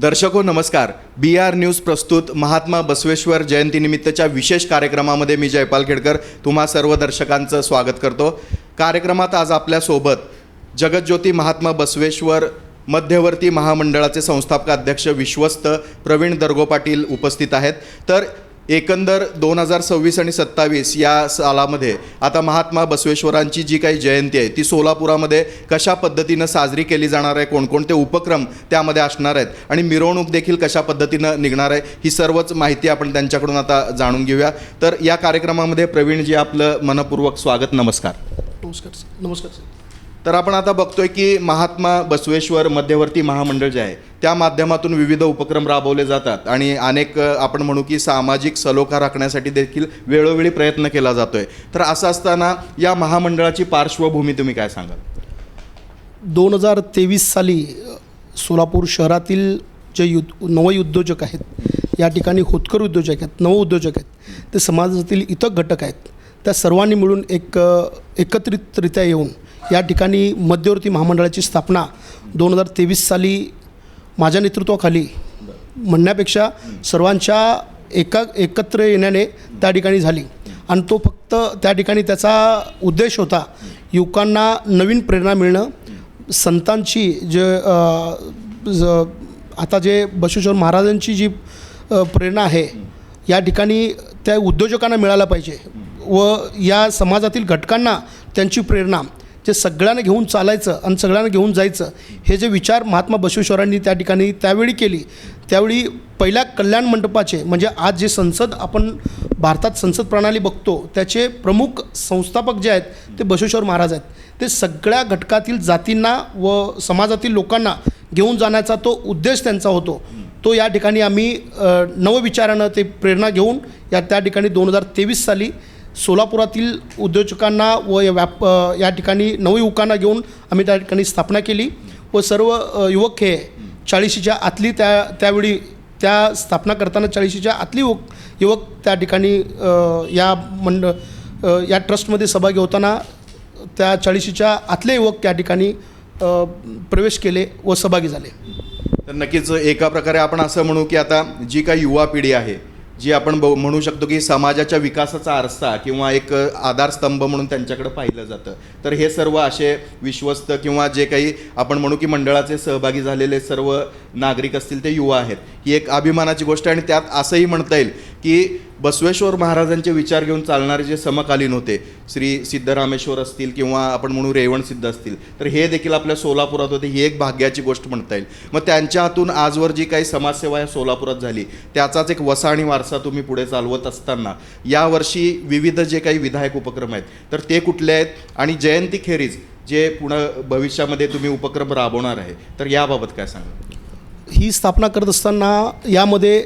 दर्शको नमस्कार. BR news प्रस्तुत महात्मा बसवेश्वर जयंतीनिमित्तच्या विशेष कार्यक्रमामध्ये मी जयपाल खेडकर तुम्हा सर्व दर्शकांचं स्वागत करतो. कार्यक्रमात आज आपल्यासोबत जगज्योती महात्मा बसवेश्वर मध्यवर्ती महामंडळाचे संस्थापक अध्यक्ष विश्वस्त प्रवीण दर्गो पाटील उपस्थित आहेत. तर एकंदर 2026 आणि 27 या सालामध्ये आता महात्मा बसवेश्वरांची जी काही जयंती आहे ती सोलापुरामध्ये कशा पद्धतीनं साजरी केली जाणार आहे, कोणकोणते उपक्रम त्यामध्ये असणार आहेत आणि मिरवणूक देखील कशा पद्धतीनं निघणार आहे, ही सर्वच माहिती आपण त्यांच्याकडून आता जाणून घेऊया. तर या कार्यक्रमामध्ये प्रवीणजी आपलं मनपूर्वक स्वागत. नमस्कार. नमस्कार सर. तर आपण आता बघतोय की महात्मा बसवेश्वर मध्यवर्ती महामंडळ जे आहे त्या माध्यमातून विविध उपक्रम राबवले जातात आणि अनेक आपण म्हणू की सामाजिक सलोखा राखण्यासाठी देखील वेळोवेळी प्रयत्न केला जातोय. तर असं असताना या महामंडळाची पार्श्वभूमी तुम्ही काय सांगाल? 2023 साली सोलापूर शहरातील जे नवउद्योजक आहेत, या ठिकाणी होतकर उद्योजक आहेत, नवउद्योजक आहेत, ते समाजातील इतर घटक आहेत, त्या सर्वांनी मिळून एकत्रितरित्या येऊन या ठिकाणी मध्यवर्ती महामंडळाची स्थापना 2023 साली माझ्या नेतृत्वाखाली म्हणण्यापेक्षा सर्वांच्या एकत्र येण्याने त्या ठिकाणी झाली. आणि तो फक्त त्या ठिकाणी त्याचा उद्देश होता युवकांना नवीन प्रेरणा मिळणं, संतांची आता जे बसवेश्वर महाराजांची जी प्रेरणा आहे या ठिकाणी त्या उद्योजकांना मिळायला पाहिजे व या समाजातील घटकांना त्यांची प्रेरणा जे सगळ्यांना घेऊन चालायचं आणि सगळ्यांना घेऊन जायचं, हे जे विचार महात्मा बसवेश्वरांनी त्या ठिकाणी त्यावेळी केली. त्यावेळी पहिल्या कल्याण मंडपाचे म्हणजे आज जे संसद आपण भारतात संसद प्रणाली बघतो त्याचे प्रमुख संस्थापक जे आहेत ते बसवेश्वर महाराज आहेत. ते सगळ्या घटकातील जातींना व समाजातील लोकांना घेऊन जाण्याचा तो उद्देश त्यांचा होतो. तो या ठिकाणी आम्ही नवविचारानं ते प्रेरणा घेऊन त्या ठिकाणी 2023 साली सोलापुरातील उद्योजकांना व या ठिकाणी नवयुवकांना घेऊन आम्ही त्या ठिकाणी स्थापना केली व सर्व युवक हे 40च्या आतली त्यावेळी त्या स्थापना करताना 40च्या आतली युवक त्या ठिकाणी या ट्रस्टमध्ये सहभागी होताना त्या 40च्या आतले युवक त्या ठिकाणी प्रवेश केले व सहभागी झाले. तर नक्कीच एका प्रकारे आपण असं म्हणू की आता जी काही युवा पिढी आहे जी आपण म्हणू शकतो की समाजाच्या विकासाचा आरसा किंवा एक आधारस्तंभ म्हणून त्यांच्याकडे पाहिलं जातं. तर हे सर्व असे विश्वस्त किंवा जे काही आपण म्हणू की मंडळाचे सहभागी झालेले सर्व नागरिक असतील ते युवा आहेत, ही एक अभिमानाची गोष्ट आहे. आणि त्यात असंही म्हणता येईल की बसवेश्वर महाराजांचे विचार घेऊन चालणारे जे समकालीन होते, श्री सिद्धरामेश्वर असतील किंवा आपण म्हणू रेवणसिद्ध असतील, तर हे देखील आपल्या सोलापुरात होते. ही एक भाग्याची गोष्ट म्हणता येईल. मग त्यांच्या हातून आजवर जी काही समाजसेवा या सोलापुरात झाली त्याचाच एक वसा आणि वारसा तुम्ही पुढे चालवत असताना यावर्षी विविध जे काही विधायक उपक्रम आहेत तर ते कुठले आहेत आणि जयंतीखेरीज जे पुढं भविष्यामध्ये तुम्ही उपक्रम राबवणार आहे तर याबाबत काय सांगा? ही स्थापना करत असताना यामध्ये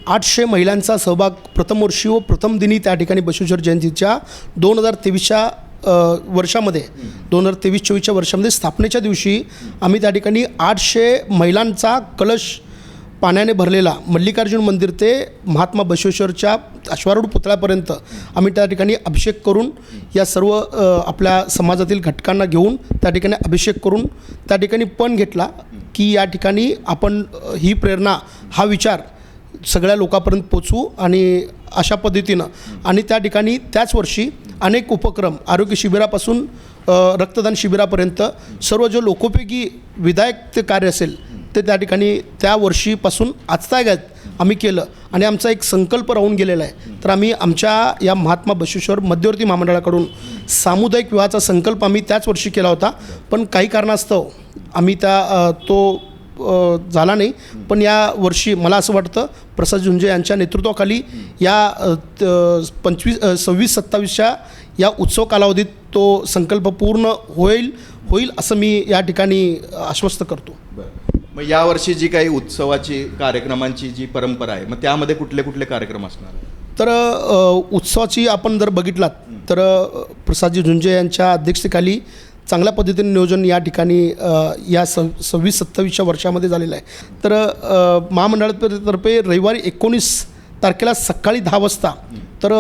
800 महिलांचा सहभाग प्रथम वर्षी व प्रथम दिनी त्या ठिकाणी बसवेश्वर जयंतीच्या 2023च्या वर्षामध्ये 2023-24च्या वर्षामध्ये स्थापनेच्या दिवशी आम्ही त्या ठिकाणी 800 महिलांचा कलश पाण्याने भरलेला मल्लिकार्जुन मंदिर ते महात्मा बसवेश्वरच्या अश्वारूढ पुतळ्यापर्यंत आम्ही त्या ठिकाणी अभिषेक करून या सर्व आपल्या समाजातील घटकांना घेऊन त्या ठिकाणी अभिषेक करून त्या ठिकाणी पण घेतला की या ठिकाणी आपण ही प्रेरणा हा विचार सगळ्या लोकांपर्यंत पोचवू आणि अशा पद्धतीनं. आणि त्या ठिकाणी त्याच वर्षी अनेक उपक्रम आरोग्य शिबिरापासून रक्तदान शिबिरापर्यंत सर्व जो लोकोपयोगी विधायक कार्य असेल ते त्या ठिकाणी त्या वर्षीपासून आजतागायत आम्ही केलं आणि आमचा एक संकल्प राहून गेलेला आहे. तर आम्ही आमच्या या महात्मा बसवेश्वर मध्यवर्ती महामंडळाकडून सामुदायिक विवाहाचा संकल्प आम्ही त्याच वर्षी केला होता, पण काही कारणास्तव आम्ही तो झाला नाही. पण या वर्षी मला असं वाटतं प्रसाद झुंजे यांच्या नेतृत्वाखाली या 26-27च्या या उत्सव कालावधीत तो संकल्प पूर्ण होईल असं मी या ठिकाणी आश्वस्त करतो. मग यावर्षी जी काही उत्सवाची कार्यक्रमांची जी परंपरा आहे मग त्यामध्ये कुठले कुठले कार्यक्रम असणार? तर उत्सवाची आपण जर बघितलात तर प्रसादजी झुंजे यांच्या अध्यक्षतेखाली चांगल्या पद्धतीने नियोजन या ठिकाणी या 26-27च्या वर्षामध्ये झालेलं आहे. तर महामंडळातर्फे रविवारी 19 तारखेला सकाळी 10 वाजता तर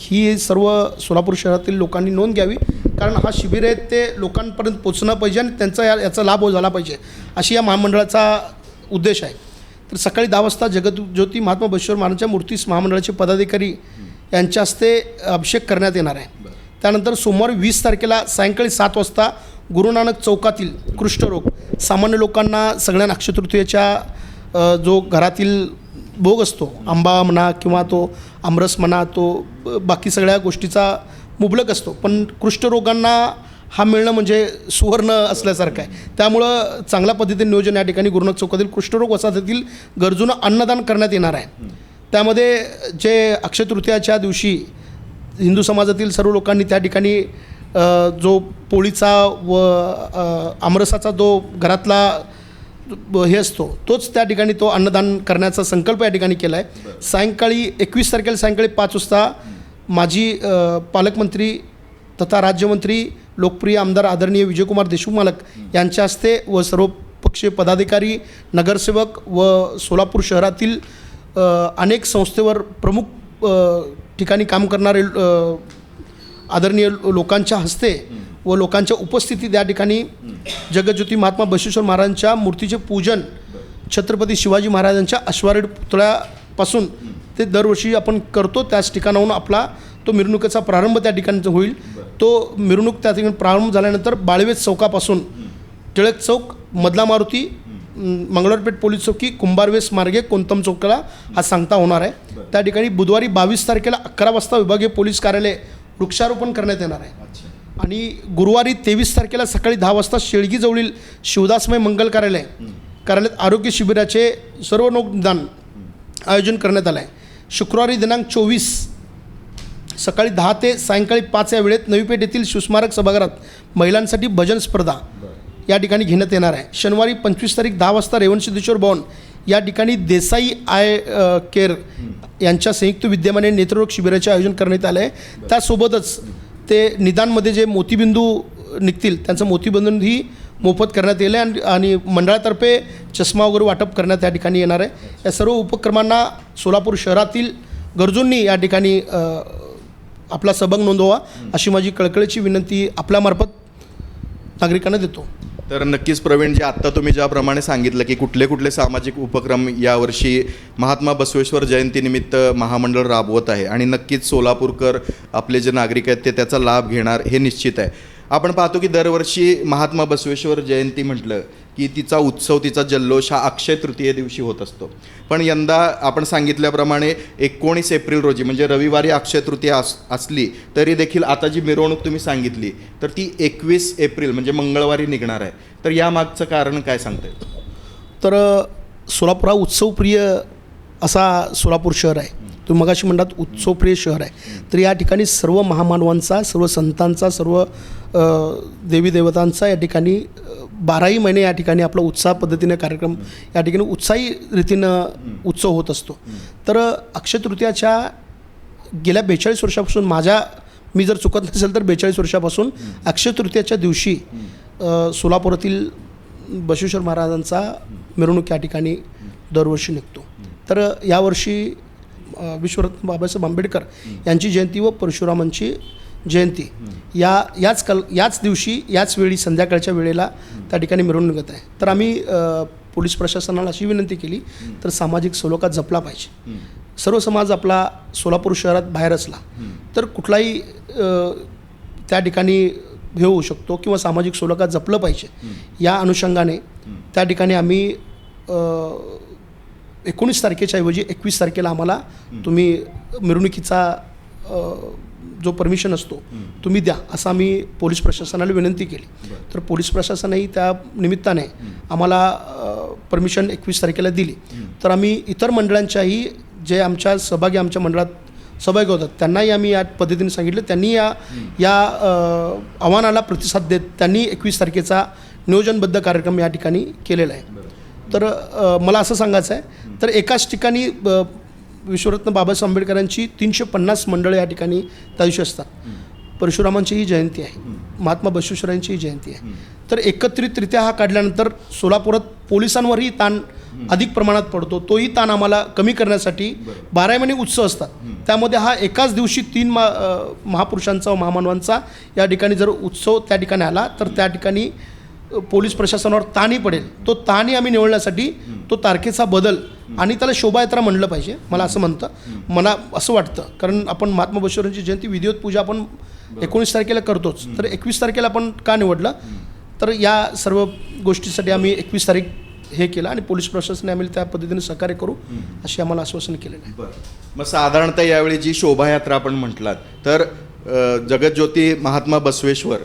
ही सर्व सोलापूर शहरातील लोकांनी नोंद घ्यावी, कारण हा शिबिर आहे ते लोकांपर्यंत पोचणं पाहिजे आणि त्यांचा याचा लाभ झाला पाहिजे अशी या महामंडळाचा उद्देश आहे. तर सकाळी 10 वाजता जगज्योती महात्मा बसवेश्वर महाराजांच्या मूर्तीस महामंडळाचे पदाधिकारी यांच्या हस्ते अभिषेक करण्यात येणार आहे. त्यानंतर सोमवारी 20 तारखेला सायंकाळी 7 वाजता गुरु नानक चौकातील कुष्ठरोग सामान्य लोकांना सगळ्यांना अक्षय तृतीयेच्या जो घरातील भोग असतो, आंबा म्हणा किंवा तो आमरस म्हणा, तो बाकी सगळ्या गोष्टीचा मुबलक असतो, पण कुष्ठरोगांना हा मिळणं म्हणजे सुवर्ण असल्यासारखं आहे. त्यामुळं चांगल्या पद्धतीने नियोजन या ठिकाणी गुरुनानक चौकातील कुष्ठरोग वसाहतीतील गरजूंना अन्नदान करण्यात येणार आहे. त्यामध्ये जे अक्षय तृतीयाच्या दिवशी हिंदू समाजातील सर्व लोकांनी त्या ठिकाणी जो पोळीचा व आमरसाचा जो घरातला हे असतो तोच त्या ठिकाणी तो अन्नदान करण्याचा संकल्प या ठिकाणी केला आहे. सायंकाळी 21 तारखेला सायंकाळी 5 वाजता माजी पालकमंत्री तथा राज्यमंत्री लोकप्रिय आमदार आदरणीय विजयकुमार देशमुख मालक यांच्या हस्ते व सर्व पक्षीय पदाधिकारी, नगरसेवक व सोलापूर शहरातील अनेक संस्थेवर प्रमुख ठिकाणी काम करणारे आदरणीय लोकांच्या हस्ते व लोकांच्या उपस्थितीत या ठिकाणी जगज्योती महात्मा बसवेश्वर महाराजांच्या मूर्तीचे पूजन छत्रपती शिवाजी महाराजांच्या अश्वारूढ पुतळ्यापासून ते दरवर्षी आपण करतो. त्याच ठिकाणाहून आपला तो मिरवणुकीचा प्रारंभ त्या ठिकाणी होईल. तो मिरवणूक त्या ठिकाणी प्रारंभ झाल्यानंतर बाळवेज चौकापासून टिळक चौक, मधला मारुती, मंगळवारपेठ पोलीस चौकी, कुंभारवेस मार्गे कोणतम चौकाला हा सांगता होणार आहे. त्या ठिकाणी बुधवारी 22 तारखेला 11 वाजता विभागीय पोलीस कार्यालय वृक्षारोपण करण्यात येणार आहे. आणि गुरुवारी 23 तारखेला सकाळी 10 वाजता शेळगीजवळील शिवदासमय मंगल कार्यालयात आरोग्य शिबिराचे सर्व निदान आयोजन करण्यात आलं आहे. शुक्रवारी दिनांक 24 सकाळी 10 ते सायंकाळी 5 या वेळेत नवी पेठ येथील शिवस्मारक सभागृहात महिलांसाठी भजन स्पर्धा या ठिकाणी घेण्यात येणार आहे. शनिवारी 25 तारीख 10 वाजता रेवणसिद्धेश्वर भवन या ठिकाणी देसाई आय केअर यांच्या संयुक्त विद्यमाने नेत्ररोग शिबिराचे आयोजन करण्यात आले आहे. त्यासोबतच ते निदानमध्ये जे मोतीबिंदू निघतील त्यांचं मोतीबिंदूही मोफत करण्यात येईल आणि मंडळातर्फे चष्मा वगैरे वाटप करण्यात या ठिकाणी येणार आहे. या सर्व उपक्रमांना सोलापूर शहरातील गरजूंनी या ठिकाणी आपला सहभाग नोंदवा अशी माझी कळकळीची विनंती आपल्यामार्फत नागरिकांना देतो. तर नक्कीच प्रवीण, जे आत्ता तुम्ही ज्याप्रमाणे सांगितलं की कुठले कुठले सामाजिक उपक्रम यावर्षी महात्मा बसवेश्वर जयंतीनिमित्त महामंडळ राबवत आहे आणि नक्कीच सोलापूरकर आपले जे नागरिक आहेत ते त्याचा लाभ घेणार हे निश्चित आहे. आपण पाहतो की दरवर्षी महात्मा बसवेश्वर जयंती म्हटलं की तिचा उत्सव, तिचा जल्लोष हा अक्षय तृतीये दिवशी होत असतो. पण यंदा आपण सांगितल्याप्रमाणे 19 एप्रिल रोजी म्हणजे रविवारी अक्षय तृतीया असली तरी देखील आता जी मिरवणूक तुम्ही सांगितली तर ती 21 एप्रिल म्हणजे मंगळवारी निघणार आहे. तर यामागचं कारण काय सांगता येईल? तर सोलापूर हा उत्सवप्रिय असा सोलापूर शहर आहे. तुम्ही मगाशी म्हणतात उत्सवप्रिय शहर आहे. तर या ठिकाणी सर्व महामानवांचा, सर्व संतांचा, सर्व देवी देवतांचा या ठिकाणी 12ही महिने या ठिकाणी आपला उत्साह पद्धतीने कार्यक्रम या ठिकाणी उत्साही रीतीनं उत्सव होत असतो. तर अक्षय तृतीयाच्या गेल्या 42 वर्षापासून मी जर चुकत नसेल तर 42 वर्षापासून अक्षय तृतीयाच्या दिवशी सोलापुरातील बसवेश्वर महाराजांचा मिरवणूक या ठिकाणी दरवर्षी निघतो. तर यावर्षी विश्वरत्न बाबासाहेब आंबेडकर यांची जयंती व परशुरामांची जयंती याच दिवशी याच वेळी संध्याकाळच्या वेळेला त्या ठिकाणी मिरवणूक निघत आहे. तर आम्ही पोलीस प्रशासनाला अशी विनंती केली तर सामाजिक सलोखा जपला पाहिजे. सर्व समाज आपला सोलापूर शहरात बाहेर असला तर कुठलाही त्या ठिकाणी हे होऊ शकतो किंवा सामाजिक सलोखा जपलं पाहिजे. या अनुषंगाने त्या ठिकाणी आम्ही 19 तारखेच्या ऐवजी 21 तारखेला आम्हाला तुम्ही मिरवणुकीचा जो परमिशन असतो तुम्ही द्या असं आम्ही पोलीस प्रशासनाला विनंती केली. तर पोलीस प्रशासनही त्या निमित्ताने आम्हाला परमिशन 21 तारखेला दिली. तर आम्ही इतर मंडळांच्याही जे आमच्या मंडळात सहभागी होतात त्यांनाही आम्ही या पद्धतीने सांगितलं. त्यांनी या आव्हानाला प्रतिसाद देत त्यांनी 21 तारखेचा नियोजनबद्ध कार्यक्रम या ठिकाणी केलेला आहे. तर मला असं सांगायचं आहे तर एकाच ठिकाणी विश्वरत्न बाबासाहेब आंबेडकरांची 350 मंडळं या ठिकाणी त्या दिवशी असतात. परशुरामांचीही जयंती आहे, महात्मा बसवेश्वरांचीही जयंती आहे. तर एकत्रितरित्या हा काढल्यानंतर सोलापुरात पोलिसांवरही ताण अधिक प्रमाणात पडतो. तोही ताण आम्हाला कमी करण्यासाठी 12 महिने उत्सव असतात. त्यामध्ये हा एकाच दिवशी 3 महापुरुषांचा व महामानवांचा या ठिकाणी जर उत्सव त्या ठिकाणी आला तर त्या ठिकाणी पोलीस प्रशासनावर ताणही पडेल, तो ताणही आम्ही निवडण्यासाठी तो तारखेचा बदल आणि त्याला शोभायात्रा म्हणलं पाहिजे. मला असं मला असं वाटतं, कारण आपण महात्मा बसवेश्वरांची जयंती विधिवत पूजा आपण 19 तारखेला करतोच, तर 21 तारखेला आपण का निवडलं, तर या सर्व गोष्टीसाठी आम्ही 21 तारीख हे केलं आणि पोलीस प्रशासनाने आम्ही त्या पद्धतीने सहकार्य करू अशी आम्हाला आश्वासन केलेलं आहे. बरं, मग साधारणतः यावेळी जी शोभायात्रा आपण म्हटलात, तर जगज्योती महात्मा बसवेश्वर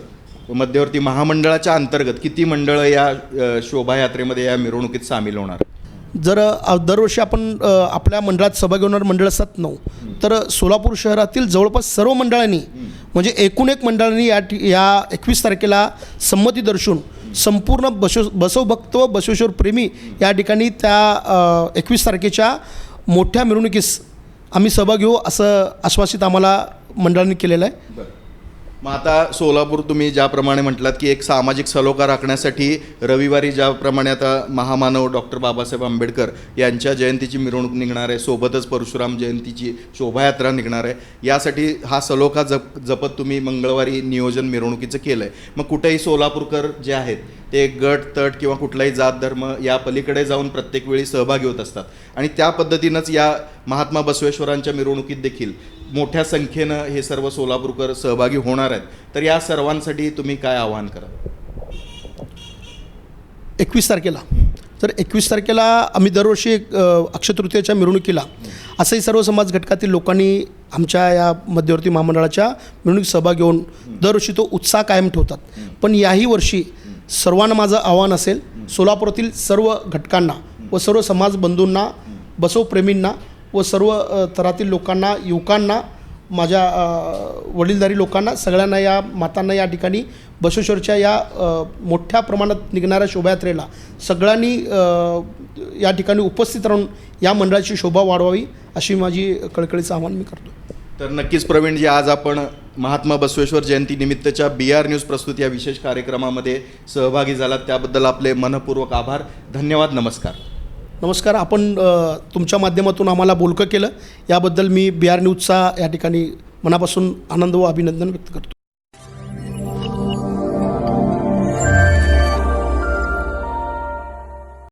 मध्यवर्ती महामंडळाच्या अंतर्गत किती मंडळं या शोभायात्रेमध्ये या मिरवणुकीत सामील होणार? जर दरवर्षी आपण आपल्या मंडळात सहभागी होणारे मंडळ असतात 9, तर सोलापूर शहरातील जवळपास सर्व मंडळांनी म्हणजे एकूण एक मंडळांनी या 21 तारखेला संमती दर्शवून संपूर्ण बसवभक्त व बसवेश्वर प्रेमी या ठिकाणी त्या 21 तारखेच्या मोठ्या मिरवणुकीस आम्ही सहभागी होऊ असं आश्वासित आम्हाला मंडळांनी केलेलं आहे. मग आता सोलापूर तुम्ही ज्याप्रमाणे म्हटलात की एक सामाजिक सलोखा राखण्यासाठी रविवारी ज्याप्रमाणे आता महामानव डॉक्टर बाबासाहेब आंबेडकर यांच्या जयंतीची मिरवणूक निघणार आहे, सोबतच परशुराम जयंतीची शोभायात्रा निघणार आहे, यासाठी हा सलोखा जपत तुम्ही मंगळवारी नियोजन मिरवणुकीचं केलं आहे. मग कुठेही सोलापूरकर जे आहेत ते गट तट किंवा कुठलाही जात धर्म या पलीकडे जाऊन प्रत्येक वेळी सहभागी होत असतात आणि त्या पद्धतीनंच या महात्मा बसवेश्वरांच्या मिरवणुकीत देखील मोठ्या संख्येनं हे सर्व सोलापूरकर सहभागी होणार आहेत. तर या सर्वांसाठी तुम्ही काय आवाहन कराल? 21 तारखेला तर 21 तारखेला आम्ही दरवर्षी अक्षयतृतीयेच्या मिरवणुकीला असंही सर्व समाज घटकातील लोकांनी आमच्या या मध्यवर्ती महामंडळाच्या मिरवणुकीत सहभागी होऊन दरवर्षी तो उत्साह कायम ठेवतात. पण याही वर्षी सर्वांना माझं आव्हान असेल, सोलापुरातील सर्व घटकांना व सर्व समाज बंधूंना, बसवप्रेमींना व सर्व थरातील लोकांना, युवकांना, माझ्या वडीलधारी लोकांना, सगळ्यांना, या मातांना या ठिकाणी बसवेश्वरच्या या मोठ्या प्रमाणात निघणाऱ्या शोभायात्रेला सगळ्यांनी या ठिकाणी उपस्थित राहून या मंडळाची शोभा वाढवावी अशी माझी कळकळीचं आवाहन मी करतो. तर नक्कीच प्रवीण जी, आज आपण महात्मा बसवेश्वर जयंतीनिमित्तच्या BR न्यूज प्रस्तुत या विशेष कार्यक्रमामध्ये सहभागी झालात, त्याबद्दल आपले मनपूर्वक आभार. धन्यवाद. नमस्कार. नमस्कार. आपण तुमच्या माध्यमातून आम्हाला बोलकं केलं याबद्दल मी BR न्यूजचा या ठिकाणी मनापासून आनंद व अभिनंदन व्यक्त करतो.